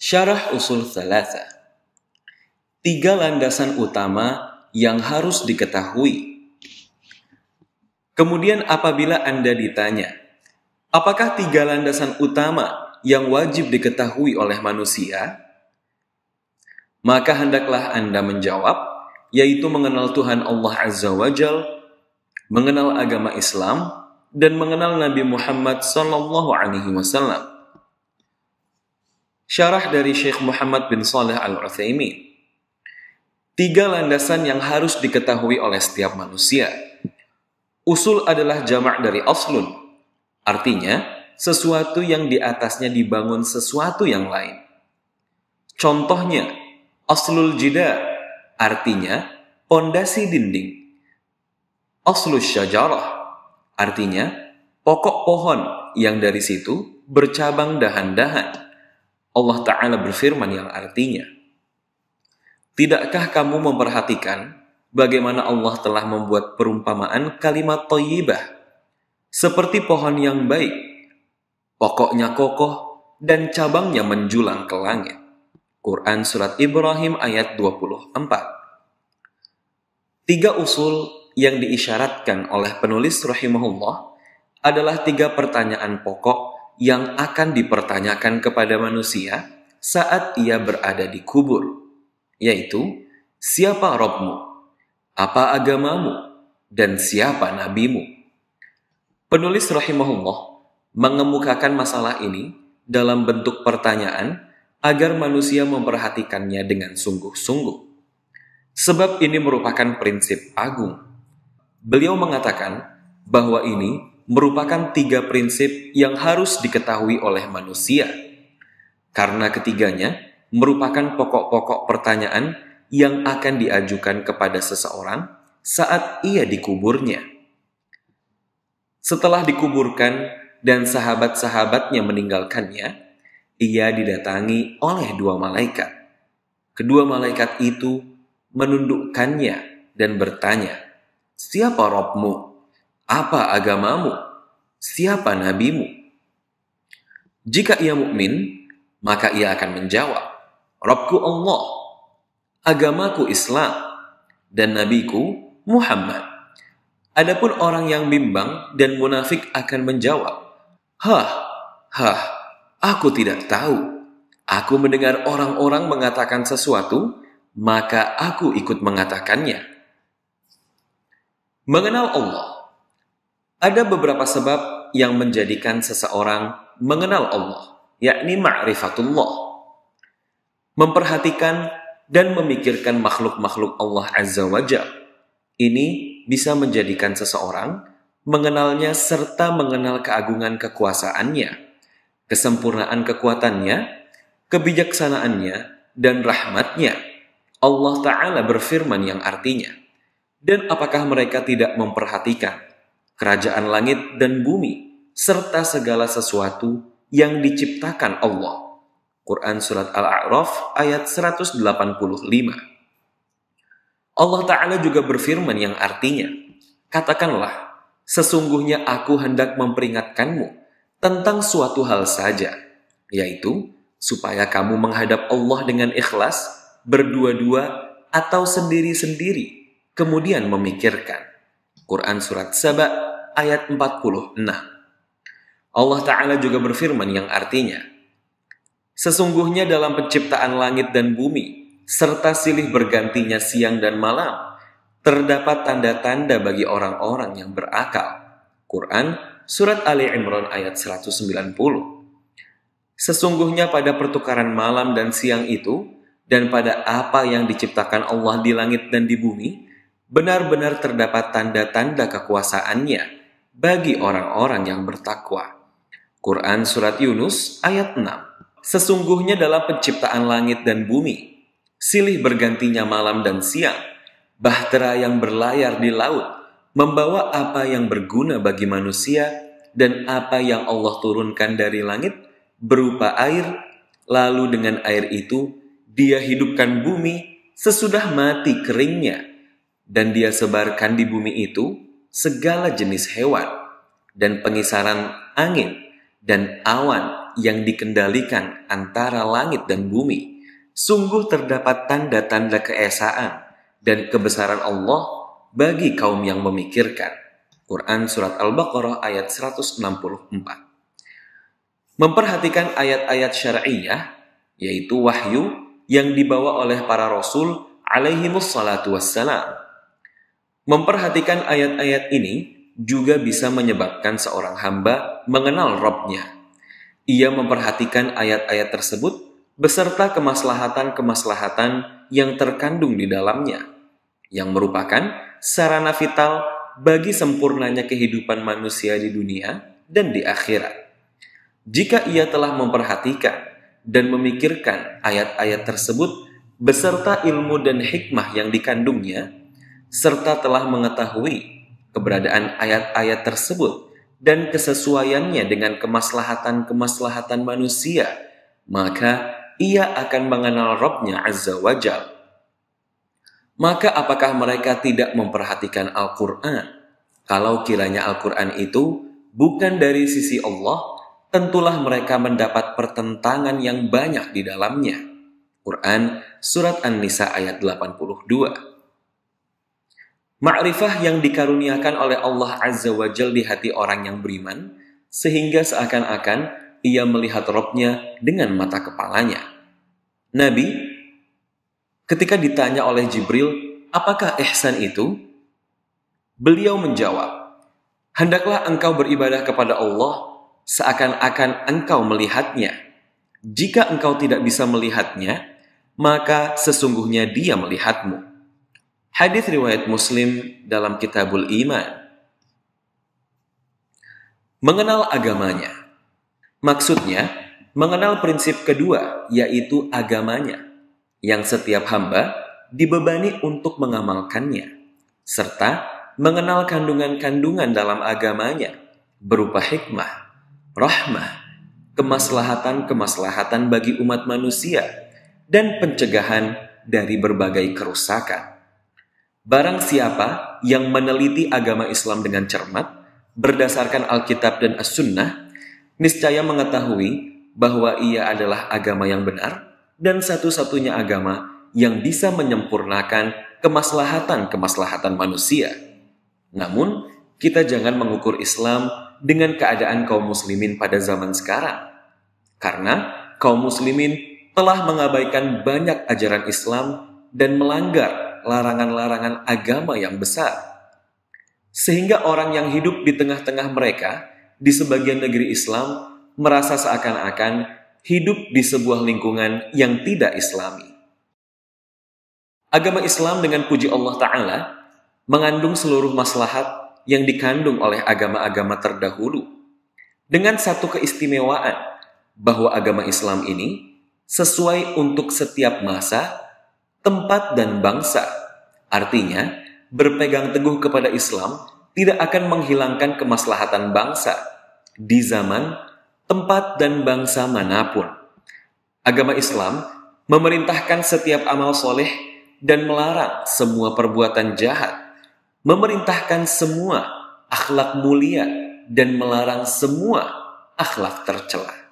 Syarah usul tsalatsa. 3 landasan utama yang harus diketahui. Kemudian apabila Anda ditanya, apakah 3 landasan utama yang wajib diketahui oleh manusia? Maka hendaklah Anda menjawab, yaitu mengenal Tuhan Allah Azza wa Jal, mengenal agama Islam, dan mengenal Nabi Muhammad SAW. Syarah dari Syekh Muhammad bin Shalih Al-Utsaimin. 3 landasan yang harus diketahui oleh setiap manusia. Usul adalah jamak dari aslun, artinya sesuatu yang di atasnya dibangun sesuatu yang lain. Contohnya, aslul jidar, artinya pondasi dinding. Aslus syajarah, artinya pokok pohon yang dari situ bercabang dahan-dahan. Allah Ta'ala berfirman yang artinya, tidakkah kamu memperhatikan bagaimana Allah telah membuat perumpamaan kalimat thayyibah seperti pohon yang baik, pokoknya kokoh dan cabangnya menjulang ke langit. Quran Surat Ibrahim ayat 24. 3 usul yang diisyaratkan oleh penulis rahimahullah adalah 3 pertanyaan pokok yang akan dipertanyakan kepada manusia saat ia berada di kubur, yaitu siapa Rabbmu, apa agamamu, dan siapa nabimu. Penulis rahimahullah mengemukakan masalah ini dalam bentuk pertanyaan agar manusia memperhatikannya dengan sungguh-sungguh. Sebab ini merupakan prinsip agung. Beliau mengatakan bahwa ini merupakan 3 prinsip yang harus diketahui oleh manusia, karena ketiganya merupakan pokok-pokok pertanyaan yang akan diajukan kepada seseorang saat ia dikuburnya. Setelah dikuburkan dan sahabat-sahabatnya meninggalkannya, ia didatangi oleh 2 malaikat. Kedua malaikat itu menundukkannya dan bertanya, siapa Rabbmu? Apa agamamu? Siapa nabimu? Jika ia mukmin, maka ia akan menjawab, Rabbku Allah, agamaku Islam, dan nabiku Muhammad. Adapun orang yang bimbang dan munafik akan menjawab, aku tidak tahu. Aku mendengar orang-orang mengatakan sesuatu, maka aku ikut mengatakannya. Mengenal Allah. Ada beberapa sebab yang menjadikan seseorang mengenal Allah, yakni ma'rifatullah. Memperhatikan dan memikirkan makhluk-makhluk Allah Azza wa Jalla. Ini bisa menjadikan seseorang mengenalnya serta mengenal keagungan kekuasaannya, kesempurnaan kekuatannya, kebijaksanaannya, dan rahmatnya. Allah Ta'ala berfirman yang artinya, dan apakah mereka tidak memperhatikan kerajaan langit dan bumi, serta segala sesuatu yang diciptakan Allah. Quran Surat Al-A'raf ayat 185. Allah Ta'ala juga berfirman yang artinya, katakanlah, sesungguhnya aku hendak memperingatkanmu tentang suatu hal saja, yaitu supaya kamu menghadap Allah dengan ikhlas, berdua-dua atau sendiri-sendiri, kemudian memikirkan. Quran Surat Saba ayat 46. Allah Ta'ala juga berfirman yang artinya, sesungguhnya dalam penciptaan langit dan bumi, serta silih bergantinya siang dan malam, terdapat tanda-tanda bagi orang-orang yang berakal. Quran Surat Ali Imran ayat 190. Sesungguhnya pada pertukaran malam dan siang itu, dan pada apa yang diciptakan Allah di langit dan di bumi, benar-benar terdapat tanda-tanda kekuasaannya bagi orang-orang yang bertakwa. Quran Surat Yunus ayat 6. Sesungguhnya dalam penciptaan langit dan bumi, silih bergantinya malam dan siang, bahtera yang berlayar di laut, membawa apa yang berguna bagi manusia, dan apa yang Allah turunkan dari langit, berupa air, lalu dengan air itu, Dia hidupkan bumi sesudah mati keringnya, dan Dia sebarkan di bumi itu segala jenis hewan, dan pengisaran angin, dan awan, yang dikendalikan antara langit dan bumi. Sungguh terdapat tanda-tanda keesaan dan kebesaran Allah bagi kaum yang memikirkan. Quran Surat Al-Baqarah ayat 164. Memperhatikan ayat-ayat syar'iyah, yaitu wahyu yang dibawa oleh para Rasul alaihimus salatu wassalam. Memperhatikan ayat-ayat ini juga bisa menyebabkan seorang hamba mengenal Rabb-Nya. Ia memperhatikan ayat-ayat tersebut beserta kemaslahatan-kemaslahatan yang terkandung di dalamnya, yang merupakan sarana vital bagi sempurnanya kehidupan manusia di dunia dan di akhirat. Jika ia telah memperhatikan dan memikirkan ayat-ayat tersebut beserta ilmu dan hikmah yang dikandungnya, serta telah mengetahui keberadaan ayat-ayat tersebut dan kesesuaiannya dengan kemaslahatan-kemaslahatan manusia, maka ia akan mengenal Rabb-Nya Azza wa Jalla. Maka apakah mereka tidak memperhatikan Al-Quran? Kalau kiranya Al-Quran itu bukan dari sisi Allah, tentulah mereka mendapat pertentangan yang banyak di dalamnya. Quran Surat An-Nisa ayat 82. Ma'rifah yang dikaruniakan oleh Allah Azza wa Jalla di hati orang yang beriman, sehingga seakan-akan ia melihat Rabb-Nya dengan mata kepalanya. Nabi, ketika ditanya oleh Jibril, apakah ihsan itu? Beliau menjawab, hendaklah engkau beribadah kepada Allah seakan-akan engkau melihatnya. Jika engkau tidak bisa melihatnya, maka sesungguhnya dia melihatmu. Hadis riwayat Muslim dalam Kitabul Iman. Mengenal agamanya. Maksudnya, mengenal prinsip kedua, yaitu agamanya, yang setiap hamba dibebani untuk mengamalkannya, serta mengenal kandungan-kandungan dalam agamanya, berupa hikmah, rahmah, kemaslahatan-kemaslahatan bagi umat manusia, dan pencegahan dari berbagai kerusakan. Barang siapa yang meneliti agama Islam dengan cermat, berdasarkan Alkitab dan As-Sunnah, niscaya mengetahui bahwa ia adalah agama yang benar dan satu-satunya agama yang bisa menyempurnakan kemaslahatan-kemaslahatan manusia. Namun, kita jangan mengukur Islam dengan keadaan kaum muslimin pada zaman sekarang. Karena kaum muslimin telah mengabaikan banyak ajaran Islam dan melanggar larangan-larangan agama yang besar. Sehingga orang yang hidup di tengah-tengah mereka, di sebagian negeri Islam, merasa seakan-akan hidup di sebuah lingkungan yang tidak Islami. Agama Islam dengan puji Allah Ta'ala mengandung seluruh maslahat yang dikandung oleh agama-agama terdahulu. Dengan satu keistimewaan, bahwa agama Islam ini sesuai untuk setiap masa, tempat dan bangsa. Artinya, berpegang teguh kepada Islam tidak akan menghilangkan kemaslahatan bangsa di zaman, tempat, dan bangsa manapun. Agama Islam memerintahkan setiap amal soleh dan melarang semua perbuatan jahat, memerintahkan semua akhlak mulia dan melarang semua akhlak tercela.